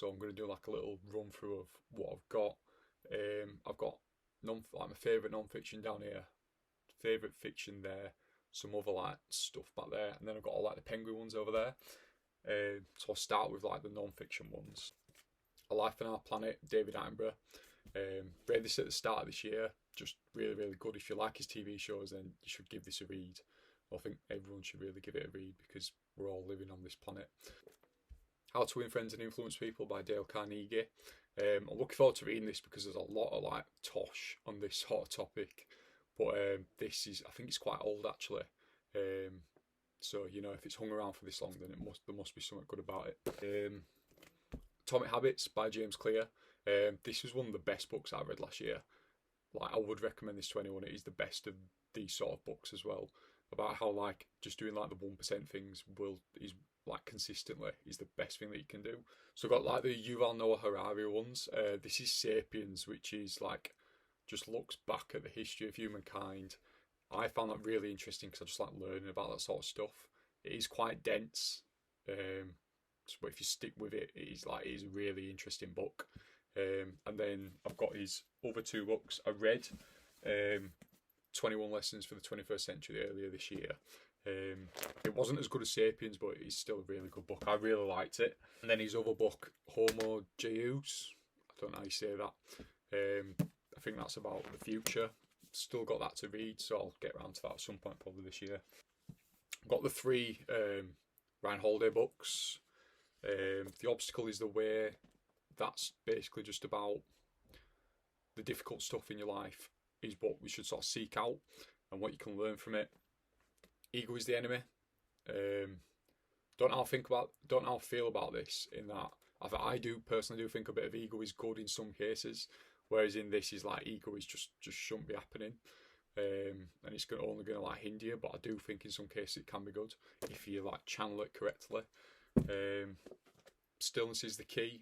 So I'm going to do like a little run through of what I've got. I've got my favourite non-fiction down here, favourite fiction there, some other like stuff back there, and then I've got all like the Penguin ones over there. So I'll start with like the non-fiction ones. A Life on Our Planet, David Attenborough. Read this at the start of this year. Just really, really good. If you like his TV shows, then you should give this a read. I think everyone should really give it a read because we're all living on this planet. How to Win Friends and Influence People by Dale Carnegie. I'm looking forward to reading this because there's a lot of like tosh on this hot topic. But this is, I think it's quite old actually. So, you know, if it's hung around for this long, then there must be something good about it. Atomic Habits by James Clear. This was one of the best books I read last year. Like, I would recommend this to anyone. It is the best of these sort of books as well. About how like just doing like the 1% things is like consistently is the best thing that you can do. So I've got like the Yuval Noah Harari ones. This is Sapiens, which is like just looks back at the history of humankind. I found that really interesting because I just like learning about that sort of stuff. It is quite dense, but if you stick with it, it is a really interesting book. And then I've got his other two books. I read 21 Lessons for the 21st Century earlier this year. It wasn't as good as Sapiens, but it's still a really good book. I really liked it. And then his other book, Homo Deus, I don't know how you say that. I think that's about the future. Still got that to read, so I'll get around to that at some point probably this year. I've got the three Ryan Holiday books. The Obstacle is the Way. That's basically just about the difficult stuff in your life is what we should sort of seek out and what you can learn from it. Ego is the Enemy. Don't know how I feel about this, in that I do personally think a bit of ego is good in some cases, whereas in this is like ego is just shouldn't be happening, and it's only going to like hinder you. But I do think in some cases it can be good if you like channel it correctly. Stillness is the Key.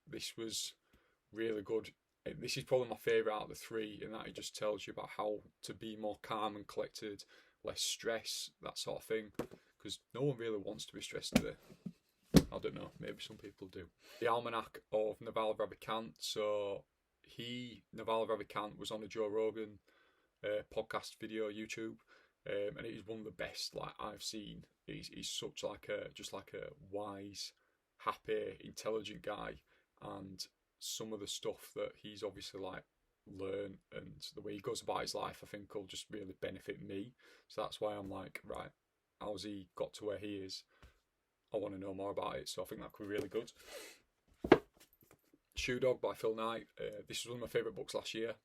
This was really good. This is probably my favourite out of the three, in that it just tells you about how to be more calm and collected, less stress, that sort of thing. Because no one really wants to be stressed today. I don't know, maybe some people do. The Almanac of Naval Ravikant. So Naval Ravikant was on a Joe Rogan podcast video, YouTube, and it is one of the best like I've seen. He's such like a wise, happy, intelligent guy, and some of the stuff that he's obviously like learned and the way he goes about his life, I think will just really benefit me. So that's why I'm like, right, how's he got to where he is? I want to know more about it. So I think that could be really good. Shoe Dog by Phil Knight. This was one of my favourite books last year.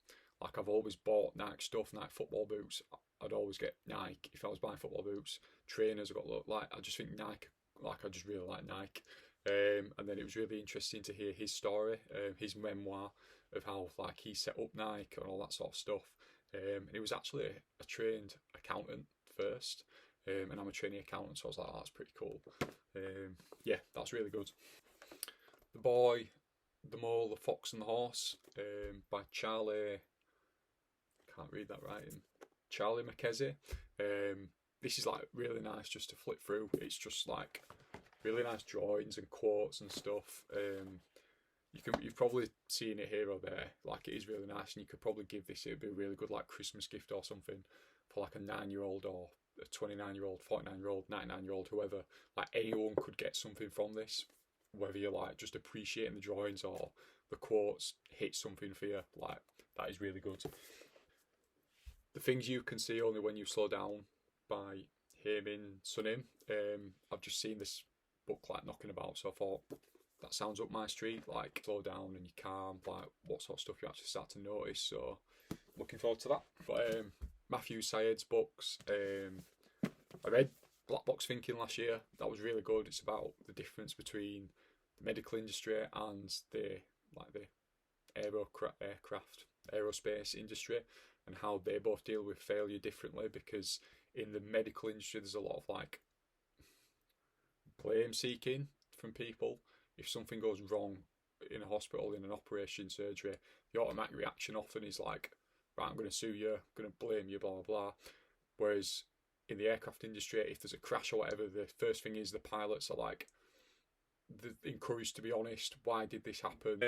Like, I've always bought Nike stuff, Nike football boots. I'd always get Nike if I was buying football boots. Trainers, I just think Nike, like I just really like Nike. And then it was really interesting to hear his story, his memoir of how like he set up Nike and all that sort of stuff. And he was actually a trained accountant first, and I'm a trainee accountant, so I was like, oh, that's pretty cool. Yeah, that's really good. The Boy, the Mole, the Fox and the Horse, by Charlie, can't read that right, Charlie Marquez. This is like really nice just to flip through. It's just like really nice drawings and quotes and stuff. You've probably seen it here or there. Like, it is really nice, and you could probably give this. It'd be a really good like Christmas gift or something for like a 9-year-old or a 29-year-old, 49-year-old, 99-year-old, whoever. Like, anyone could get something from this, whether you're like just appreciating the drawings or the quotes hit something for you. Like, that is really good. The Things You Can See Only When You Slow Down by Hemin Sunim. I've just seen this book like knocking about, so I thought that sounds up my street. Like, slow down and you're calm, like what sort of stuff you actually start to notice. So looking forward to that. But Matthew Syed's books. I read Black Box Thinking last year. That was really good. It's about the difference between the medical industry and the aerospace industry, and how they both deal with failure differently. Because in the medical industry, there's a lot of like blame seeking from people. If something goes wrong in a hospital, in an operation, surgery, the automatic reaction often is like, right, I'm going to sue you, I'm going to blame you, blah blah blah. Whereas in the aircraft industry, if there's a crash or whatever, the first thing is the pilots are like, encouraged to be honest. Why did this happen?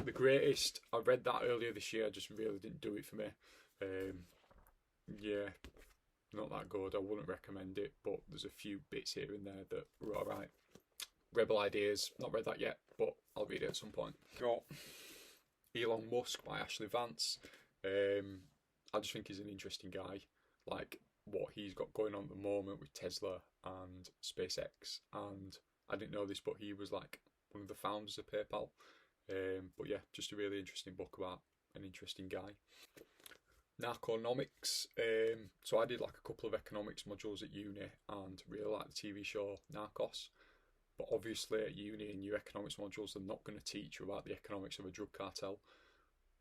The Greatest, I read that earlier this year, just really didn't do it for me. Yeah, not that good. I wouldn't recommend it, but there's a few bits here and there that were alright. Rebel Ideas, not read that yet, but I'll read it at some point. Got Elon Musk by Ashley Vance. I just think he's an interesting guy. Like what he's got going on at the moment with Tesla and SpaceX, and I didn't know this, but he was like one of the founders of PayPal. But yeah, just a really interesting book about an interesting guy. Narconomics. So I did like a couple of economics modules at uni and really like the TV show Narcos. But obviously at uni in your economics modules, they're not going to teach you about the economics of a drug cartel.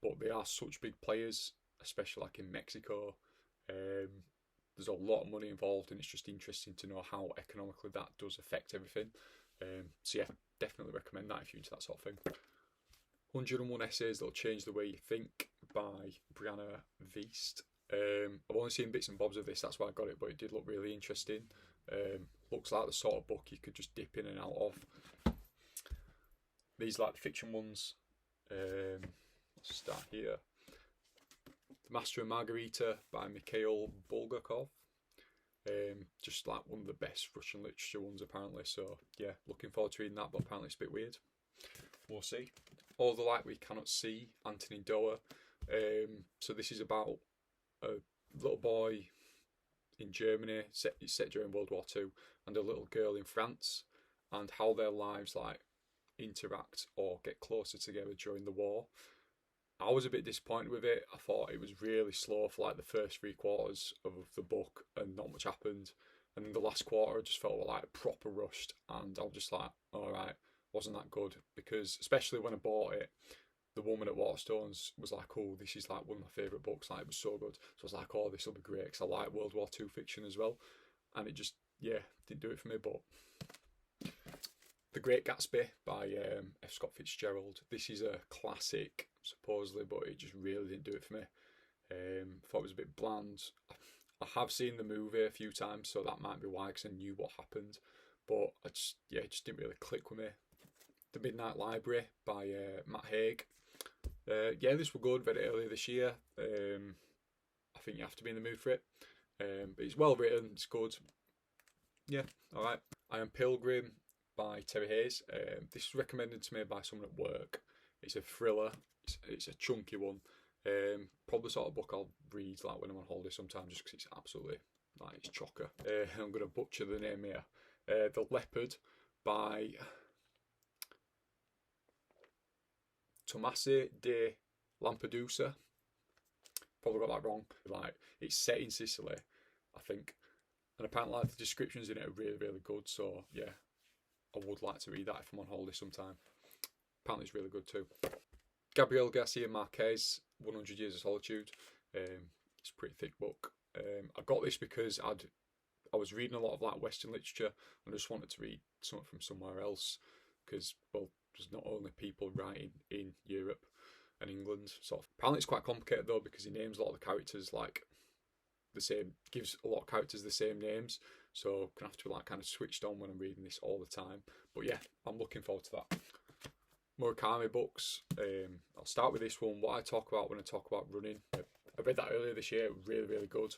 But they are such big players, especially like in Mexico. There's a lot of money involved, and it's just interesting to know how economically that does affect everything. So yeah, definitely recommend that if you're into that sort of thing. 101 Essays That'll Change the Way You Think by Brianna Wiest. I've only seen bits and bobs of this, that's why I got it, but it did look really interesting. Looks like the sort of book you could just dip in and out of. These are like the fiction ones. Let's start here. The Master and Margarita by Mikhail Bulgakov. Just like one of the best Russian literature ones apparently, so yeah, looking forward to reading that, but apparently it's a bit weird. We'll see. All the Light We Cannot See, Anthony Doerr. So this is about a little boy in Germany, it's set during World War II, and a little girl in France, and how their lives like interact or get closer together during the war. I was a bit disappointed with it. I thought it was really slow for like the first 3/4 of the book, and not much happened. And then the last quarter, I just felt like proper rushed, and I was just like, all right, wasn't that good, because especially when I bought it, the woman at Waterstones was like, oh, this is like one of my favourite books, like it was so good. So I was like, oh, this will be great, because I like World War II fiction as well. And it just, yeah, didn't do it for me. But The Great Gatsby by F. Scott Fitzgerald. This is a classic, supposedly, but it just really didn't do it for me. Thought it was a bit bland. I have seen the movie a few times, so that might be why, because I knew what happened. But it just didn't really click with me. The Midnight Library by Matt Haig. Yeah, this was good. Read it earlier this year. I think you have to be in the mood for it. But it's well written. It's good. Yeah, all right. I Am Pilgrim by Terry Hayes. This was recommended to me by someone at work. It's a thriller. It's a chunky one. Probably the sort of book I'll read like when I'm on holiday sometime, just because it's absolutely like it's chocker. I'm going to butcher the name here. The Leopard by Tomasi de Lampedusa. Probably got that wrong. Like it's set in Sicily, I think, and apparently like the descriptions in it are really, really good. So yeah, I would like to read that if I'm on holiday sometime. Apparently it's really good too. Gabrielle Garcia Marquez, 100 Years of Solitude. It's a pretty thick book. I got this because I was reading a lot of like Western literature, and I just wanted to read something from somewhere else, because well, there's not only people writing in Europe and England. Sort of. Apparently it's quite complicated though, because he names a lot of the characters like the same, gives a lot of characters the same names, so I'm gonna have to be like kind of switched on when I'm reading this all the time. But yeah, I'm looking forward to that. Murakami Books. I'll start with this one. What I talk about when I talk about running. I read that earlier this year. Really, really good.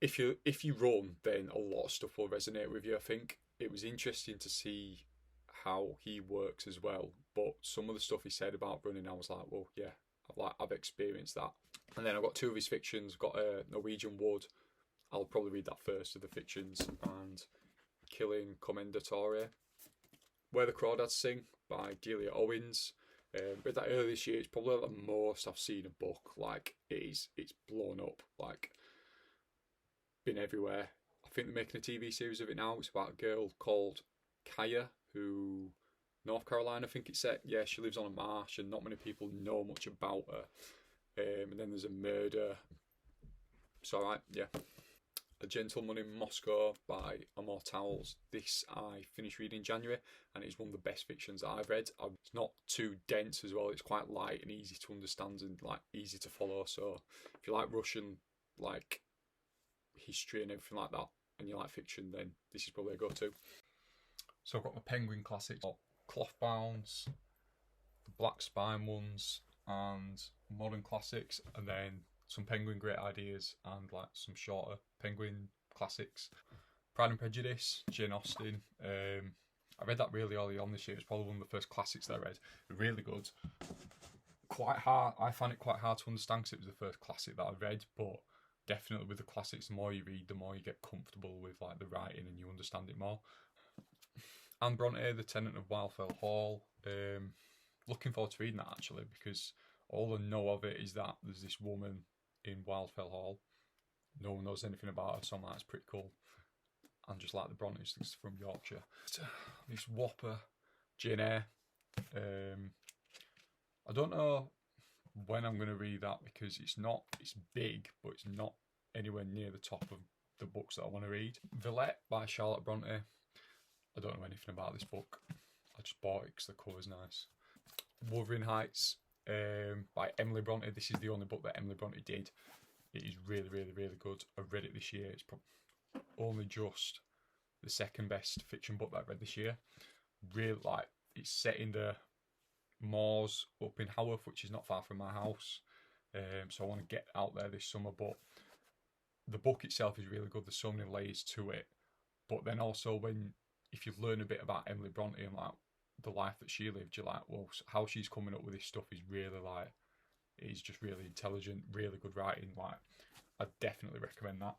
If you run, then a lot of stuff will resonate with you. I think it was interesting to see how he works as well. But some of the stuff he said about running, I was like, well, yeah, I've experienced that. And then I've got two of his fictions. I've got Norwegian Wood. I'll probably read that first of the fictions, and Killing Commendatore. Where the Crawdads Sing by Delia Owens. Read that earlier this year. It's probably the most I've seen a book. Like it's blown up. Like been everywhere. I think they're making a TV series of it now. It's about a girl called Kaya, who North Carolina, I think it's set. Yeah, she lives on a marsh, and not many people know much about her. And then there's a murder. It's alright. Yeah. A Gentleman in Moscow by Immortals. This I finished reading in January, and it's one of the best fictions that I've read. It's not too dense as well. It's quite light and easy to understand and like easy to follow. So if you like Russian like history and everything like that, and you like fiction, then this is probably a go-to. So I've got the Penguin Classics, Clothbounds, the Black Spine ones, and Modern Classics, and then some Penguin Great Ideas and like some shorter Penguin Classics. Pride and Prejudice, Jane Austen. I read that really early on this year. It's probably one of the first classics that I read. Really good. Quite hard. I found it quite hard to understand because it was the first classic that I read, but definitely with the classics, the more you read, the more you get comfortable with like the writing and you understand it more. Anne Bronte, The Tenant of Wildfell Hall. Looking forward to reading that actually, because all I know of it is that there's this woman in Wildfell Hall. No one knows anything about her, so I'm like, it's pretty cool. And just like the Brontes, it's from Yorkshire. This whopper, Jane Eyre. I don't know when I'm going to read that because it's big, but it's not anywhere near the top of the books that I want to read. Villette by Charlotte Bronte. I don't know anything about this book. I just bought it because the cover's nice. Wuthering Heights by Emily Bronte. This is the only book that Emily Bronte did. It is really, really, really good. I read it this year. It's only just the second best fiction book that I read this year. Really, like, it's set in the moors up in Haworth, which is not far from my house. So I want to get out there this summer. But the book itself is really good. There's so many layers to it. But then also if you learn a bit about Emily Bronte and like the life that she lived, you're like, well, how she's coming up with this stuff is really like, it's just really intelligent, really good writing. Like, I definitely recommend that.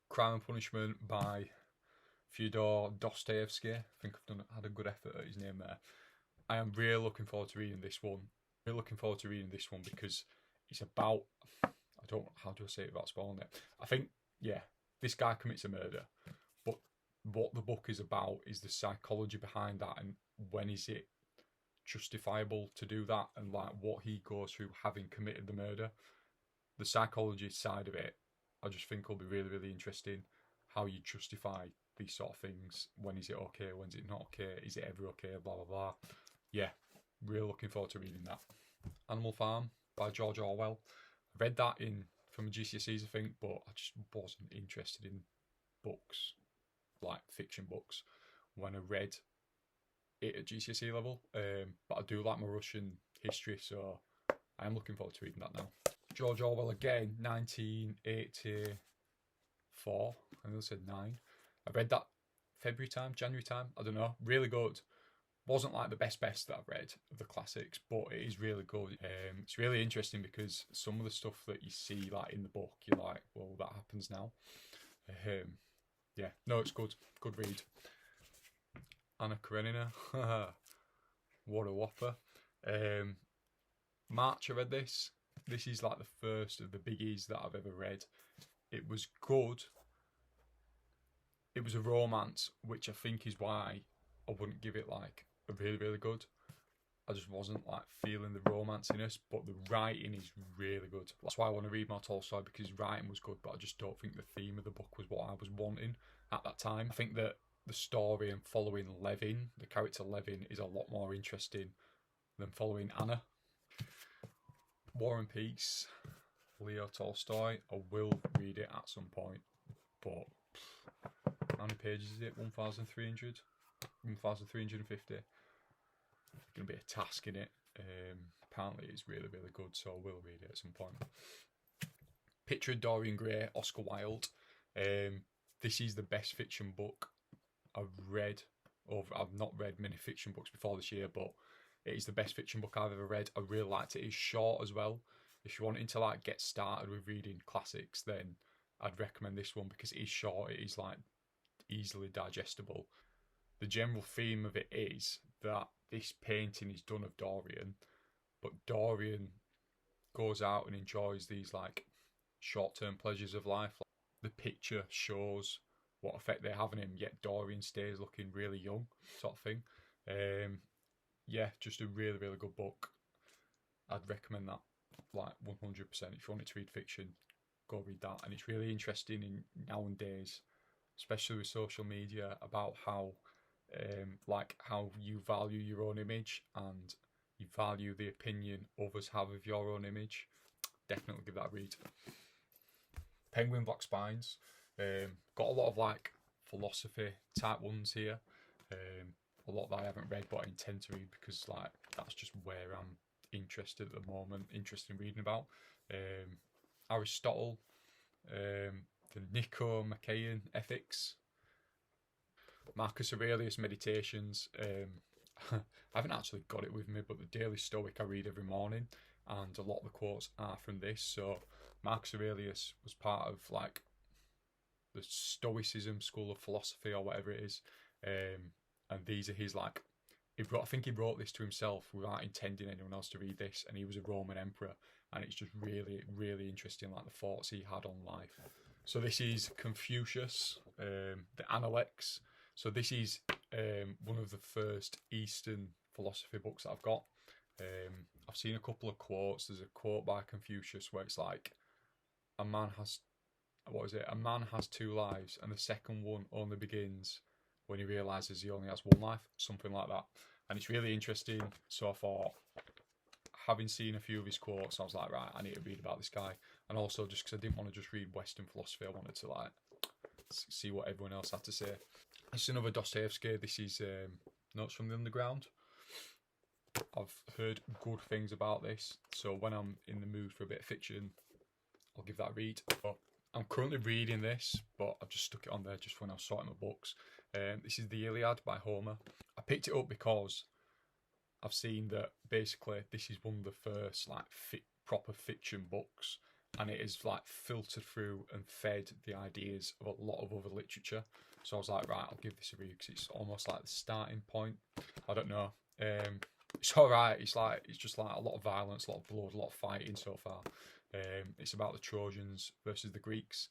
Crime and Punishment by Fyodor Dostoevsky. I think I've had a good effort at his name there. I am really looking forward to reading this one. Really looking forward to reading this one because it's about, how do I say it without spoiling it? I think, yeah, this guy commits a murder, but what the book is about is the psychology behind that and when is it justifiable to do that and like what he goes through having committed the murder. The psychology side of it, I just think will be really, really interesting. How you justify these sort of things. When is it okay? When's it not okay? Is it ever okay? Blah, blah, blah. Yeah, really looking forward to reading that. Animal Farm by George Orwell. I read that from GCSEs, I think, but I just wasn't interested in books, like fiction books, when I read it at GCSE level. But I do like my Russian history, so I am looking forward to reading that now. George Orwell again, 1984. I think I said 9. I read that January time. I don't know. Really good. Wasn't like the best that I've read of the classics, but it is really good. It's really interesting because some of the stuff that you see like in the book, you're like, well, that happens now. Yeah, no, it's good. Good read. Anna Karenina. What a whopper. March, I read this. This is like the first of the biggies that I've ever read. It was good. It was a romance, which I think is why I wouldn't give it like a really, really good. I just wasn't like feeling the romanciness, but the writing is really good. That's why I want to read more Tolstoy, because his writing was good, but I just don't think the theme of the book was what I was wanting at that time. I think that the story and following Levin, the character Levin, is a lot more interesting than following Anna. War and Peace, Leo Tolstoy. I will read it at some point, but how many pages is it? 1,300? 1,350. It's going to be a task in it. Apparently it's really, really good, so I will read it at some point. Picture of Dorian Gray, Oscar Wilde. This is the best fiction book I've read. I've not read many fiction books before this year, but it is the best fiction book I've ever read. I really liked it. It's short as well. If you're wanting to like get started with reading classics, then I'd recommend this one because it is short. It is like easily digestible. The general theme of it is that this painting is done of Dorian, but Dorian goes out and enjoys these like short-term pleasures of life. Like, the picture shows what effect they have on him, yet Dorian stays looking really young, sort of thing. Yeah, just a really, really good book. I'd recommend that, like 100%. If you wanted to read fiction, go read that. And it's really interesting in nowadays, especially with social media, about how how you value your own image and you value the opinion others have of your own image. Definitely give that a read. Penguin Black Spines. Got a lot of like philosophy type ones here. A lot that I haven't read, but I intend to read because like that's just where I'm interested at the moment, interested in reading about. Aristotle, the Nicomachean Ethics, Marcus Aurelius Meditations. I haven't actually got it with me, but the Daily Stoic I read every morning, and a lot of the quotes are from this. So Marcus Aurelius was part of like the Stoicism school of philosophy or whatever it is, and these are his like. I think he wrote this to himself without intending anyone else to read this, and he was a Roman emperor, and it's just really, really interesting, like the thoughts he had on life. So this is Confucius, the Analects. So this is one of the first Eastern philosophy books that I've got. I've seen a couple of quotes. There's a quote by Confucius where it's like, a man has two lives, and the second one only begins when he realises he only has one life, something like that. And it's really interesting. So I thought, having seen a few of his quotes, I was like, right, I need to read about this guy. And also just because I didn't want to just read Western philosophy, I wanted to like see what everyone else had to say. It's another Dostoevsky. This is Notes from the Underground. I've heard good things about this, so when I'm in the mood for a bit of fiction, I'll give that a read. But I'm currently reading this, but I've just stuck it on there just when I was sorting my books. This is the Iliad by Homer. I picked it up because I've seen that basically this is one of the first like proper fiction books, and it is like filtered through and fed the ideas of a lot of other literature. So I was like, right, I'll give this a read because it's almost like the starting point. I don't know. It's alright. It's just like a lot of violence, a lot of blood, a lot of fighting so far. It's about the Trojans versus the Greeks.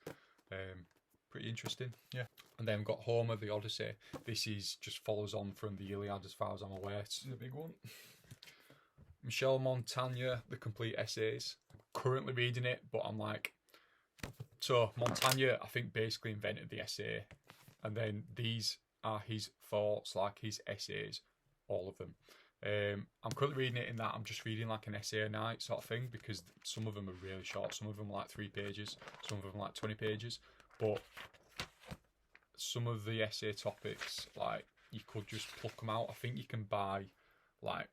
Pretty interesting, yeah. And then we've got Homer, the Odyssey. This is just follows on from the Iliad as far as I'm aware. This is a big one. Michel Montagna, The Complete Essays. I'm currently reading it, but I'm like... So, Montagna, I think, basically invented the essay. And then these are his thoughts, like his essays, all of them. I'm currently reading it in that I'm just reading like an essay a night sort of thing, because some of them are really short. Some of them are like 3 pages. Some of them are like 20 pages. But some of the essay topics, like, you could just pluck them out. I think you can buy like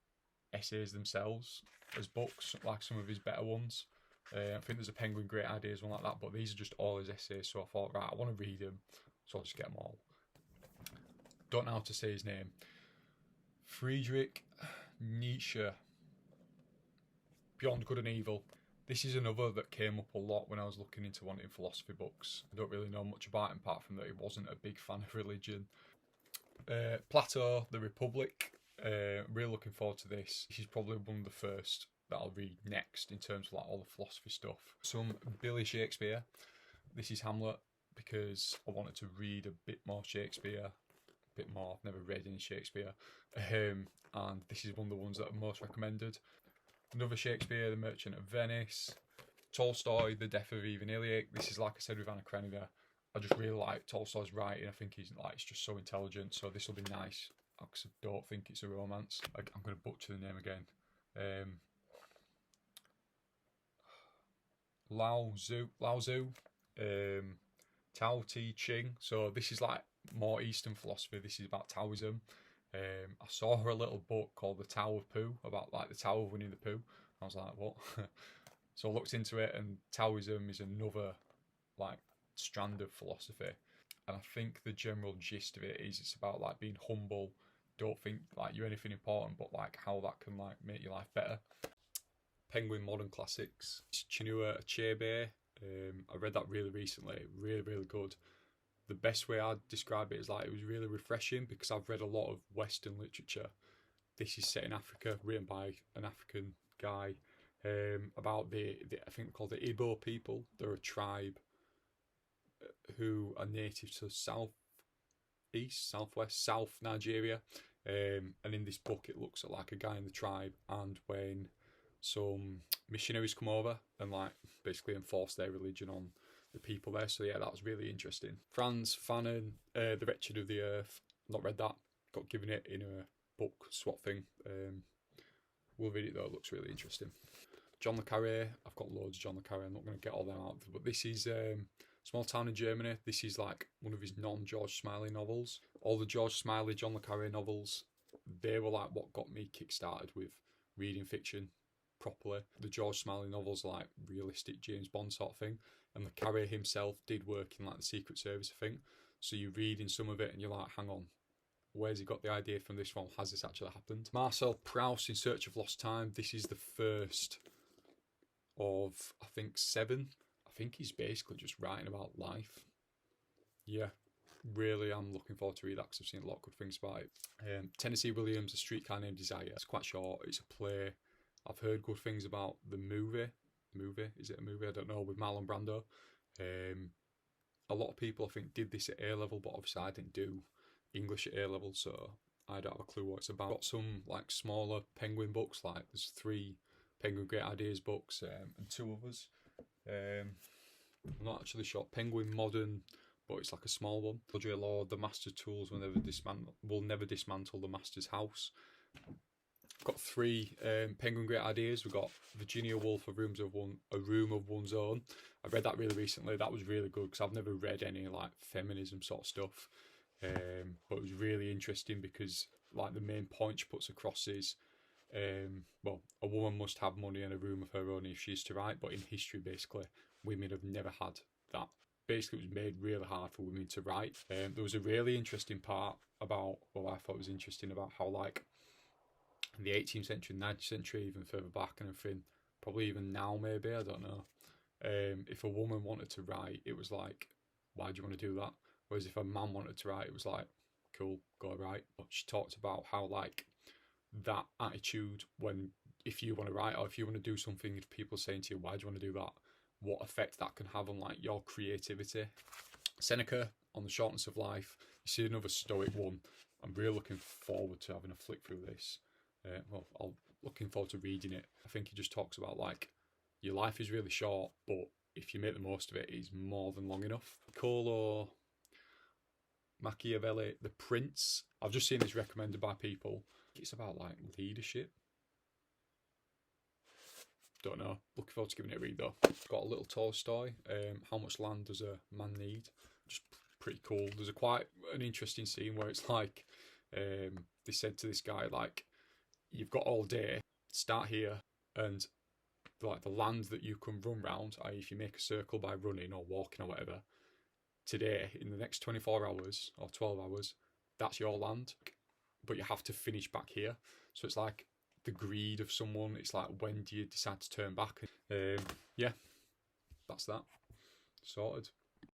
essays themselves as books, like some of his better ones. I think there's a Penguin Great Ideas one like that, but these are just all his essays. So I thought, right, I want to read them, so I'll just get them all. Don't know how to say his name. Friedrich Nietzsche, Beyond Good and Evil. This is another that came up a lot when I was looking into wanting philosophy books. I don't really know much about him apart from that he wasn't a big fan of religion. Plato, The Republic. Really looking forward to this. This is probably one of the first that I'll read next in terms of like all the philosophy stuff. Some Billy Shakespeare. This is Hamlet, because I wanted to read a bit more Shakespeare. Bit more. I've never read any Shakespeare, and this is one of the ones that are most recommended. Another Shakespeare, The Merchant of Venice. Tolstoy, The Death of Ivan Ilyich. This is, like I said with Anna Karenina, I just really like Tolstoy's writing. I think he's like, it's just so intelligent, so this will be nice. I don't think it's a romance. I'm going to butcher the name again. Lao Tzu, Tao Te Ching. So this is like more Eastern philosophy. This is about Taoism. I saw a little book called The Tao of Pooh, about like the Tao of Winnie the Pooh. I was like, what? So I looked into it, and Taoism is another like strand of philosophy. And I think the general gist of it is it's about like being humble, don't think like you're anything important, but like how that can like make your life better. Penguin Modern Classics. Chinua Achebe. I read that really recently. Really, really good. The best way I'd describe it is like it was really refreshing, because I've read a lot of Western literature. This is set in Africa, written by an African guy, about the I think they're called the Igbo people. They're a tribe who are native to south Nigeria. And in this book, it looks at like a guy in the tribe, and when some missionaries come over and like basically enforce their religion on the people there. So yeah, that was really interesting. Franz Fanon, The Wretched of the Earth. Not read that. Got given it in a book swap thing. We'll read it though. It looks really interesting. John le Carré. I've got loads of John le Carré. I'm not going to get all them out, but this is Small Town in Germany. This is like one of his non-George Smiley novels. all the George Smiley, John le Carré novels, they were like what got me kick-started with reading fiction properly. The George Smiley novels are like realistic James Bond sort of thing, and le Carré himself did work in like the Secret Service, I think. So you read in some of it and you're like, hang on, where's he got the idea from this one? Has this actually happened? Marcel Proust, In Search of Lost Time. This is the first of, I think, 7. I think he's basically just writing about life. Yeah, really, I'm looking forward to read that because I've seen a lot of good things about it. Tennessee Williams, A Streetcar Named Desire. It's quite short. It's a play. I've heard good things about the movie. Is it a movie? I don't know, with Marlon Brando. A lot of people, I think, did this at A-level, but obviously I didn't do English at A-level, so I don't have a clue what it's about. Got some like smaller Penguin books, like there's 3 Penguin Great Ideas books and 2 others. I'm not actually sure. Penguin Modern, but it's like a small one. Audre Lorde, The Master's Tools will never dismantle the Master's House. Got 3 Penguin Great Ideas. We've got Virginia Woolf, A Room of One's Own. I read that really recently. That was really good because I've never read any like feminism sort of stuff. But it was really interesting because like the main point she puts across is, well, a woman must have money and a room of her own if she's to write. But in history, basically, women have never had that. Basically, it was made really hard for women to write. There was a really interesting part about, well, I thought was interesting about how like in the 18th century, 19th century, even further back and everything, probably even now maybe, I don't know. If a woman wanted to write, it was like, why do you want to do that? Whereas if a man wanted to write, it was like, cool, go write. But she talked about how like that attitude when, if you want to write or if you want to do something, if people are saying to you, why do you want to do that? What effect that can have on like your creativity. Seneca, On the Shortness of Life. You see another Stoic one. I'm really looking forward to having a flick through this. I'm looking forward to reading it. I think he just talks about like your life is really short, but if you make the most of it, it's more than long enough. Niccolo Machiavelli, The Prince. I've just seen this recommended by people. It's about like leadership. Don't know. Looking forward to giving it a read though. Got a little Tolstoy. How Much Land Does a Man Need? Just pretty cool. There's quite an interesting scene where it's like they said to this guy like, you've got all day, start here, and like the land that you can run round, i.e. if you make a circle by running or walking or whatever, today, in the next 24 hours or 12 hours, that's your land, but you have to finish back here. So it's like the greed of someone. It's like, when do you decide to turn back? Yeah, that's that. Sorted.